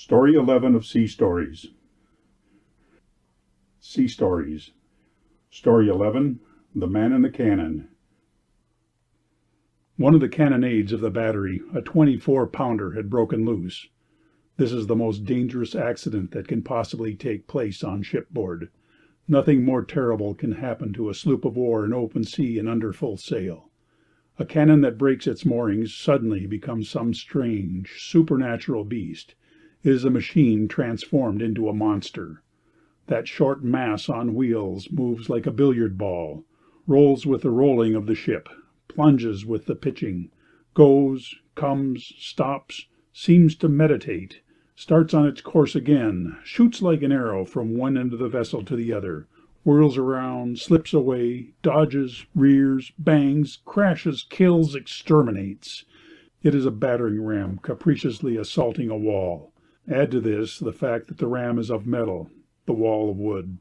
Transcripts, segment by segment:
Story 11 of Sea Stories. Sea Stories. Story 11 The Man in the Cannon. One of the carronades of the battery, a 24-pounder, had broken loose. This is the most dangerous accident that can possibly take place on shipboard. Nothing more terrible can happen to a sloop of war in open sea and under full sail. A cannon that breaks its moorings suddenly becomes some strange, supernatural beast. It is a machine transformed into a monster. That short mass on wheels moves like a billiard ball, rolls with the rolling of the ship, plunges with the pitching, goes, comes, stops, seems to meditate, starts on its course again, shoots like an arrow from one end of the vessel to the other, whirls around, slips away, dodges, rears, bangs, crashes, kills, exterminates. It is a battering ram capriciously assaulting a wall. Add to this the fact that the ram is of metal, the wall of wood.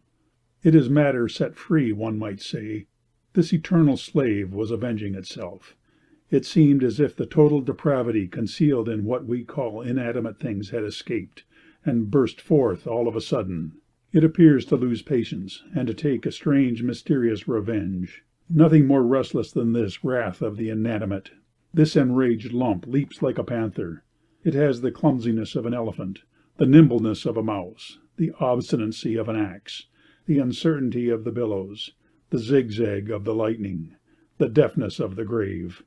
It is matter set free, one might say. This eternal slave was avenging itself. It seemed as if the total depravity concealed in what we call inanimate things had escaped, and burst forth all of a sudden. It appears to lose patience, and to take a strange, mysterious revenge. Nothing more restless than this wrath of the inanimate. This enraged lump leaps like a panther. It has the clumsiness of an elephant, the nimbleness of a mouse, the obstinacy of an axe, the uncertainty of the billows, the zigzag of the lightning, the deafness of the grave.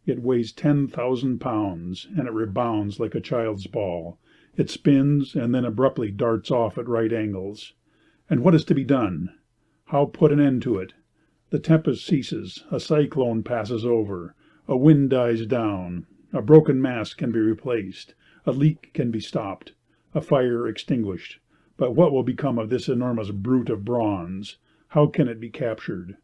It weighs 10,000 pounds, and it rebounds like a child's ball. It spins, and then abruptly darts off at right angles. And what is to be done? How put an end to it? The tempest ceases, a cyclone passes over, a wind dies down, a broken mast can be replaced, a leak can be stopped, a fire extinguished. But what will become of this enormous brute of bronze? How can it be captured?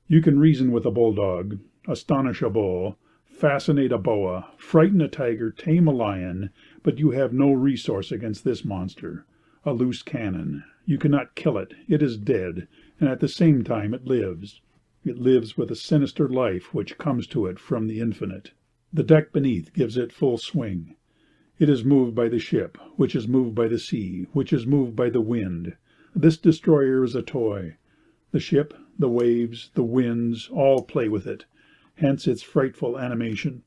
You can reason with a bulldog, astonish a bull, fascinate a boa, frighten a tiger, tame a lion, but you have no resource against this monster. A loose cannon. You cannot kill it. It is dead, and at the same time it lives. It lives with a sinister life which comes to it from the infinite. The deck beneath gives it full swing. It is moved by the ship, which is moved by the sea, which is moved by the wind. This destroyer is a toy. The ship, the waves, the winds, all play with it. Hence its frightful animation.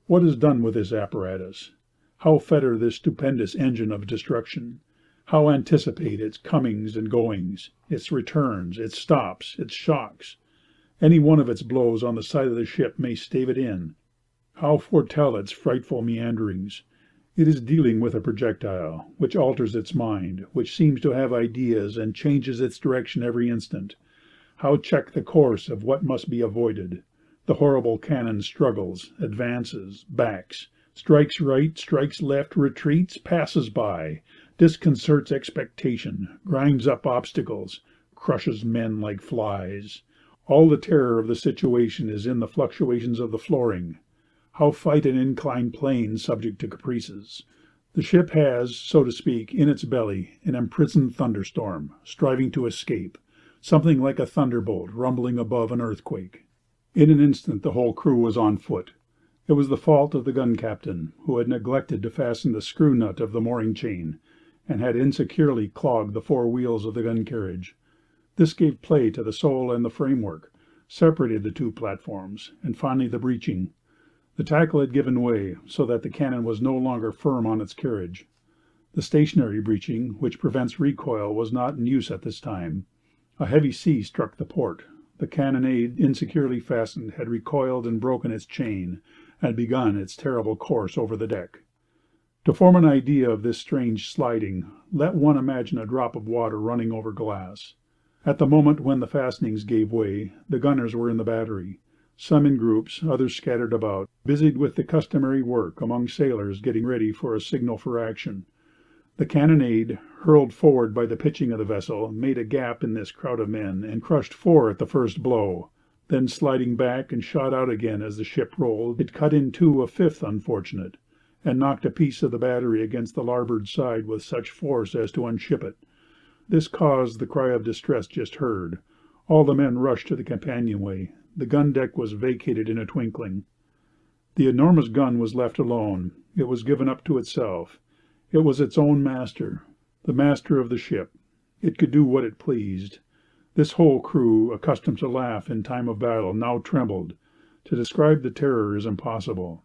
What is done with this apparatus? How fetter this stupendous engine of destruction? How anticipate its comings and goings, its returns, its stops, its shocks? Any one of its blows on the side of the ship may stave it in. How foretell its frightful meanderings? It is dealing with a projectile, which alters its mind, which seems to have ideas and changes its direction every instant. How check the course of what must be avoided? The horrible cannon struggles, advances, backs, strikes right, strikes left, retreats, passes by, disconcerts expectation, grinds up obstacles, crushes men like flies. All the terror of the situation is in the fluctuations of the flooring. How fight an inclined plane subject to caprices? The ship has, so to speak, in its belly, an imprisoned thunderstorm, striving to escape, something like a thunderbolt rumbling above an earthquake. In an instant the whole crew was on foot. It was the fault of the gun captain, who had neglected to fasten the screw nut of the mooring chain, and had insecurely clogged the four wheels of the gun carriage. This gave play to the sole and the framework, separated the two platforms, and finally the breeching. The tackle had given way, so that the cannon was no longer firm on its carriage. The stationary breeching, which prevents recoil, was not in use at this time. A heavy sea struck the port. The carronade, insecurely fastened, had recoiled and broken its chain, and begun its terrible course over the deck. To form an idea of this strange sliding, let one imagine a drop of water running over glass. At the moment when the fastenings gave way, the gunners were in the battery. Some in groups, others scattered about, busied with the customary work among sailors getting ready for a signal for action. The carronade, hurled forward by the pitching of the vessel, made a gap in this crowd of men and crushed four at the first blow. Then sliding back and shot out again as the ship rolled, it cut in two a fifth unfortunate, and knocked a piece of the battery against the larboard side with such force as to unship it. This caused the cry of distress just heard. All the men rushed to the companionway. The gun deck was vacated in a twinkling. The enormous gun was left alone. It was given up to itself. It was its own master, the master of the ship. It could do what it pleased. This whole crew, accustomed to laugh in time of battle, now trembled. To describe the terror is impossible.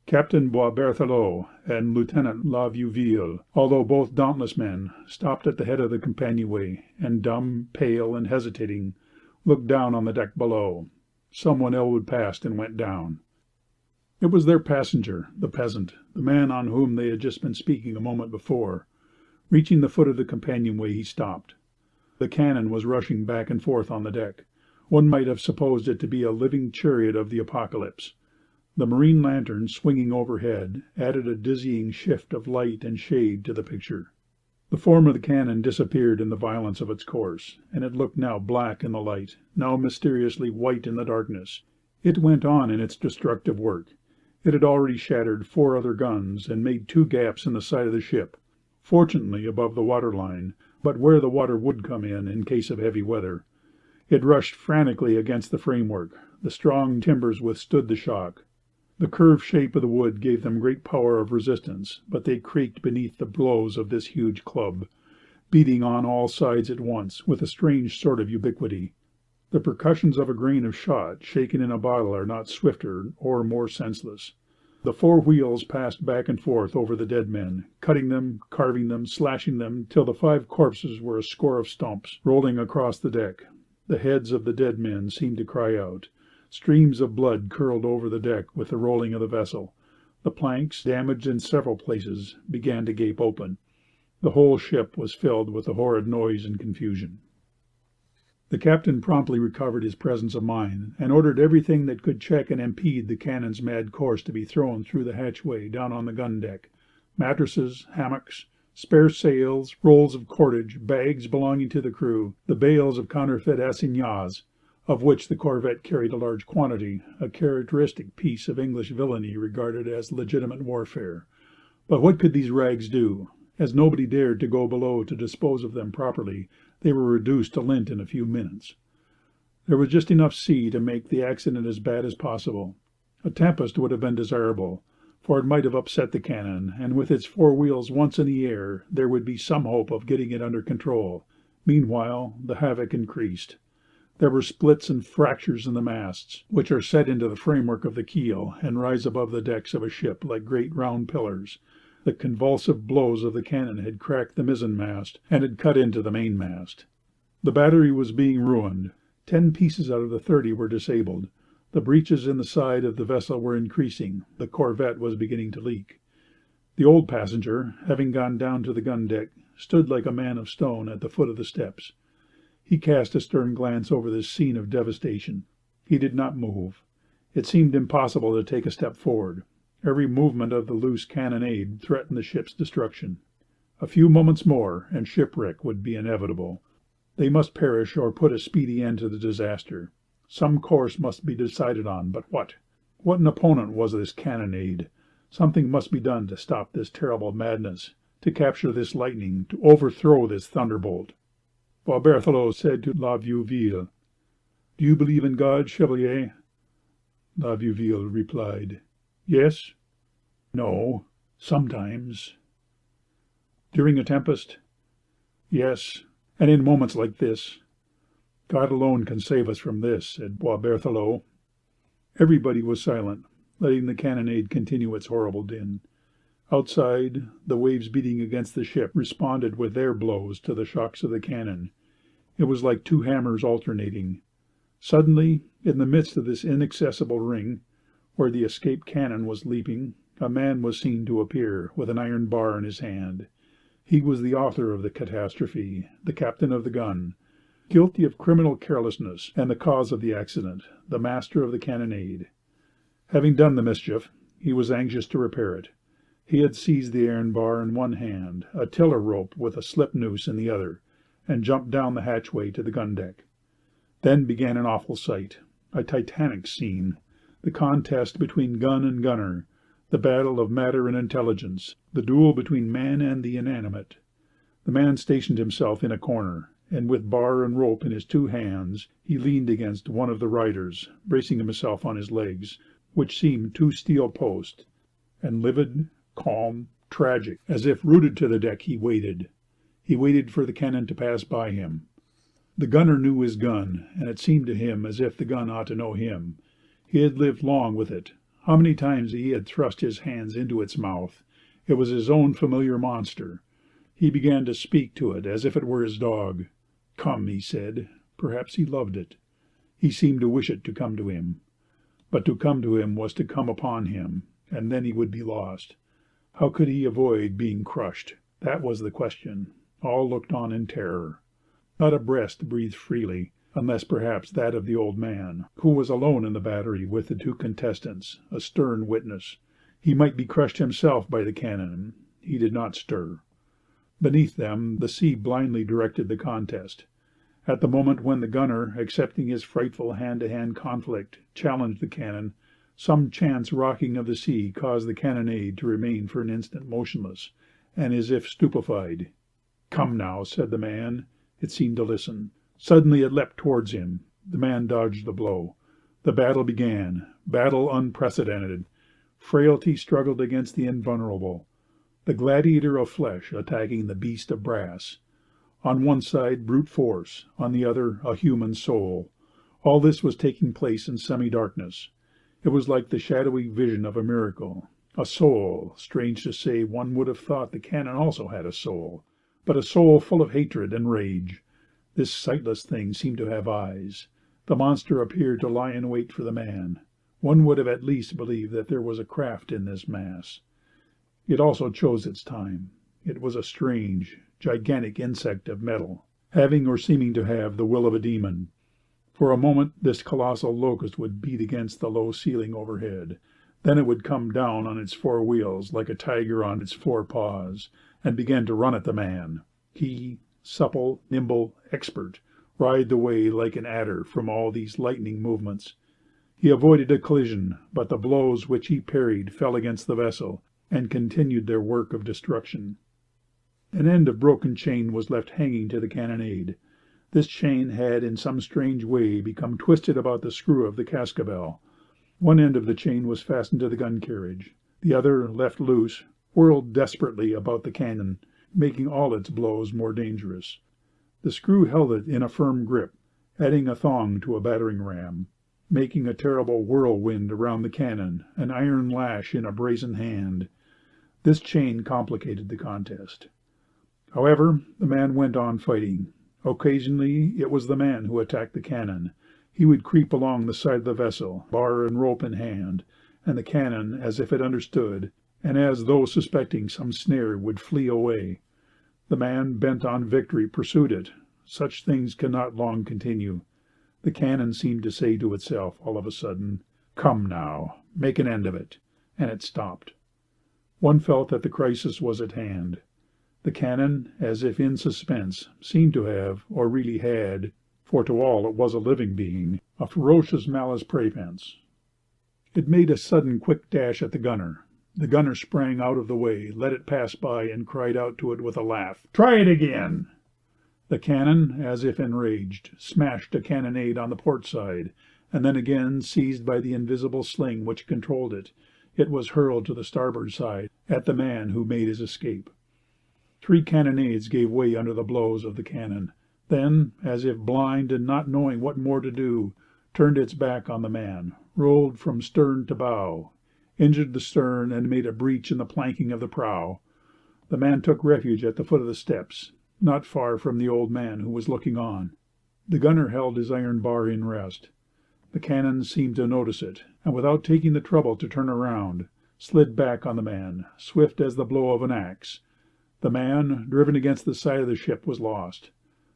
Captain Boisberthelot and Lieutenant La Vieuville, although both dauntless men, stopped at the head of the companionway, and dumb, pale, and hesitating, looked down on the deck below. Someone elbowed past and went down. It was their passenger, the peasant, the man on whom they had just been speaking a moment before. Reaching the foot of the companionway, he stopped. The cannon was rushing back and forth on the deck. One might have supposed it to be a living chariot of the apocalypse. The marine lantern, swinging overhead, added a dizzying shift of light and shade to the picture. The form of the cannon disappeared in the violence of its course, and it looked now black in the light, now mysteriously white in the darkness. It went on in its destructive work. It had already shattered 4 other guns and made 2 gaps in the side of the ship, fortunately above the water line, but where the water would come in case of heavy weather. It rushed frantically against the framework. The strong timbers withstood the shock. The curved shape of the wood gave them great power of resistance, but they creaked beneath the blows of this huge club, beating on all sides at once with a strange sort of ubiquity. The percussions of a grain of shot shaken in a bottle are not swifter or more senseless. The 4 wheels passed back and forth over the dead men, cutting them, carving them, slashing them, till the 5 corpses were a score of stumps, rolling across the deck. The heads of the dead men seemed to cry out. Streams of blood curled over the deck with the rolling of the vessel. The planks, damaged in several places, began to gape open. The whole ship was filled with the horrid noise and confusion. The captain promptly recovered his presence of mind, and ordered everything that could check and impede the cannon's mad course to be thrown through the hatchway down on the gun deck. Mattresses, hammocks, spare sails, rolls of cordage, bags belonging to the crew, the bales of counterfeit assignats, of which the corvette carried a large quantity, a characteristic piece of English villainy regarded as legitimate warfare. But what could these rags do? As nobody dared to go below to dispose of them properly, they were reduced to lint in a few minutes. There was just enough sea to make the accident as bad as possible. A tempest would have been desirable, for it might have upset the cannon, and with its 4 wheels once in the air, there would be some hope of getting it under control. Meanwhile, the havoc increased. There were splits and fractures in the masts, which are set into the framework of the keel and rise above the decks of a ship like great round pillars. The convulsive blows of the cannon had cracked the mizzenmast and had cut into the mainmast. The battery was being ruined. 10 pieces out of the 30 were disabled. The breaches in the side of the vessel were increasing. The corvette was beginning to leak. The old passenger, having gone down to the gun deck, stood like a man of stone at the foot of the steps. He cast a stern glance over this scene of devastation. He did not move. It seemed impossible to take a step forward. Every movement of the loose cannonade threatened the ship's destruction. A few moments more, and shipwreck would be inevitable. They must perish or put a speedy end to the disaster. Some course must be decided on, but what? What an opponent was this cannonade! Something must be done to stop this terrible madness, to capture this lightning, to overthrow this thunderbolt. Boisberthelot said to La Vieuville, "Do you believe in God, Chevalier?" La Vieuville replied, "Yes." "No." "Sometimes." "During a tempest?" "Yes, and in moments like this." "God alone can save us from this," said Boisberthelot. Everybody was silent, letting the cannonade continue its horrible din. Outside, the waves beating against the ship responded with their blows to the shocks of the cannon. It was like 2 hammers alternating. Suddenly, in the midst of this inaccessible ring, where the escaped cannon was leaping, a man was seen to appear, with an iron bar in his hand. He was the author of the catastrophe, the captain of the gun, guilty of criminal carelessness, and the cause of the accident, the master of the cannonade. Having done the mischief, he was anxious to repair it. He had seized the iron bar in one hand, a tiller rope with a slip noose in the other, and jumped down the hatchway to the gun deck. Then began an awful sight, a titanic scene, the contest between gun and gunner, the battle of matter and intelligence, the duel between man and the inanimate. The man stationed himself in a corner, and with bar and rope in his 2 hands, he leaned against one of the riders, bracing himself on his legs, which seemed 2 steel posts, and livid, calm, tragic. As if rooted to the deck, he waited. He waited for the cannon to pass by him. The gunner knew his gun, and it seemed to him as if the gun ought to know him. He had lived long with it. How many times he had thrust his hands into its mouth. It was his own familiar monster. He began to speak to it as if it were his dog. "Come," he said. Perhaps he loved it. He seemed to wish it to come to him. But to come to him was to come upon him, and then he would be lost. How could he avoid being crushed? That was the question. All looked on in terror. Not a breast breathed freely, unless perhaps that of the old man, who was alone in the battery with the two contestants, a stern witness. He might be crushed himself by the cannon. He did not stir. Beneath them the sea blindly directed the contest. At the moment when the gunner, accepting his frightful hand-to-hand conflict, challenged the cannon, some chance rocking of the sea caused the cannonade to remain for an instant motionless, and as if stupefied. "Come now," said the man. It seemed to listen. Suddenly it leapt towards him. The man dodged the blow. The battle began. Battle unprecedented. Frailty struggled against the invulnerable. The gladiator of flesh attacking the beast of brass. On one side brute force, on the other a human soul. All this was taking place in semi-darkness. It was like the shadowy vision of a miracle. A soul! Strange to say, one would have thought the cannon also had a soul, but a soul full of hatred and rage. This sightless thing seemed to have eyes. The monster appeared to lie in wait for the man. One would have at least believed that there was a craft in this mass. It also chose its time. It was a strange, gigantic insect of metal, having or seeming to have the will of a demon. For a moment this colossal locust would beat against the low ceiling overhead. Then it would come down on its four wheels like a tiger on its four paws, and begin to run at the man. He, supple, nimble, expert, writhed away like an adder from all these lightning movements. He avoided a collision, but the blows which he parried fell against the vessel, and continued their work of destruction. An end of broken chain was left hanging to the cannonade. This chain had in some strange way become twisted about the screw of the cascabel. One end of the chain was fastened to the gun carriage. The other, left loose, whirled desperately about the cannon, making all its blows more dangerous. The screw held it in a firm grip, adding a thong to a battering ram, making a terrible whirlwind around the cannon, an iron lash in a brazen hand. This chain complicated the contest. However, the man went on fighting. Occasionally it was the man who attacked the cannon. He would creep along the side of the vessel, bar and rope in hand, and the cannon, as if it understood, and as though suspecting some snare, would flee away. The man, bent on victory, pursued it. Such things cannot long continue. The cannon seemed to say to itself, all of a sudden, "Come now, make an end of it," and it stopped. One felt that the crisis was at hand. The cannon, as if in suspense, seemed to have, or really had, for to all it was a living being, a ferocious malice prepense. It made a sudden quick dash at the gunner. The gunner sprang out of the way, let it pass by, and cried out to it with a laugh, "Try it again!" The cannon, as if enraged, smashed a cannonade on the port side, and then again, seized by the invisible sling which controlled it, it was hurled to the starboard side, at the man who made his escape. 3 cannonades gave way under the blows of the cannon, then, as if blind and not knowing what more to do, turned its back on the man, rolled from stern to bow, injured the stern, and made a breach in the planking of the prow. The man took refuge at the foot of the steps, not far from the old man who was looking on. The gunner held his iron bar in rest. The cannon seemed to notice it, and without taking the trouble to turn around, slid back on the man, swift as the blow of an axe. The man, driven against the side of the ship, was lost.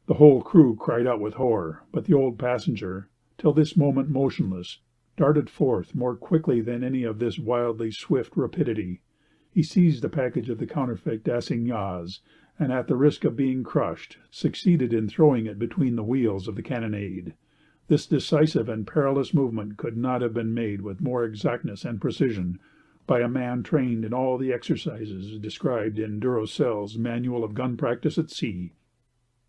The whole crew cried out with horror, but the old passenger, till this moment motionless, darted forth more quickly than any of this wildly swift rapidity. He seized a package of the counterfeit assignats, and at the risk of being crushed, succeeded in throwing it between the wheels of the cannonade. This decisive and perilous movement could not have been made with more exactness and precision by a man trained in all the exercises described in Durosell's Manual of Gun Practice at Sea.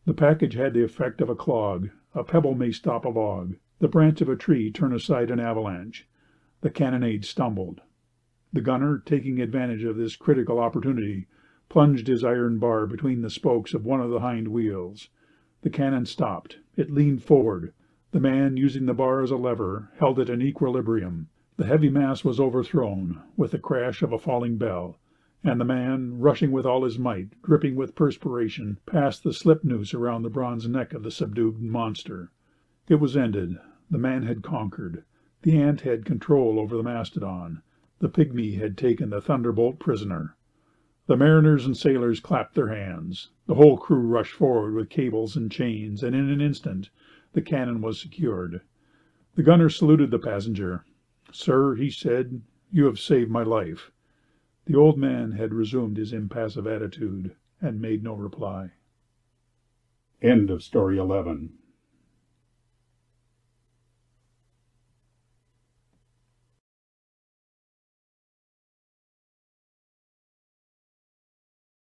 The package had the effect of a clog. A pebble may stop a log. The branch of a tree turn aside an avalanche. The cannonade stumbled. The gunner, taking advantage of this critical opportunity, plunged his iron bar between the spokes of one of the hind wheels. The cannon stopped. It leaned forward. The man, using the bar as a lever, held it in equilibrium. The heavy mass was overthrown, with the crash of a falling bell, and the man, rushing with all his might, dripping with perspiration, passed the slip noose around the bronze neck of the subdued monster. It was ended. The man had conquered. The ant had control over the mastodon. The pygmy had taken the thunderbolt prisoner. The mariners and sailors clapped their hands. The whole crew rushed forward with cables and chains, and in an instant the cannon was secured. The gunner saluted the passenger. "Sir," he said, "you have saved my life." The old man had resumed his impassive attitude, and made no reply. End of Story 11.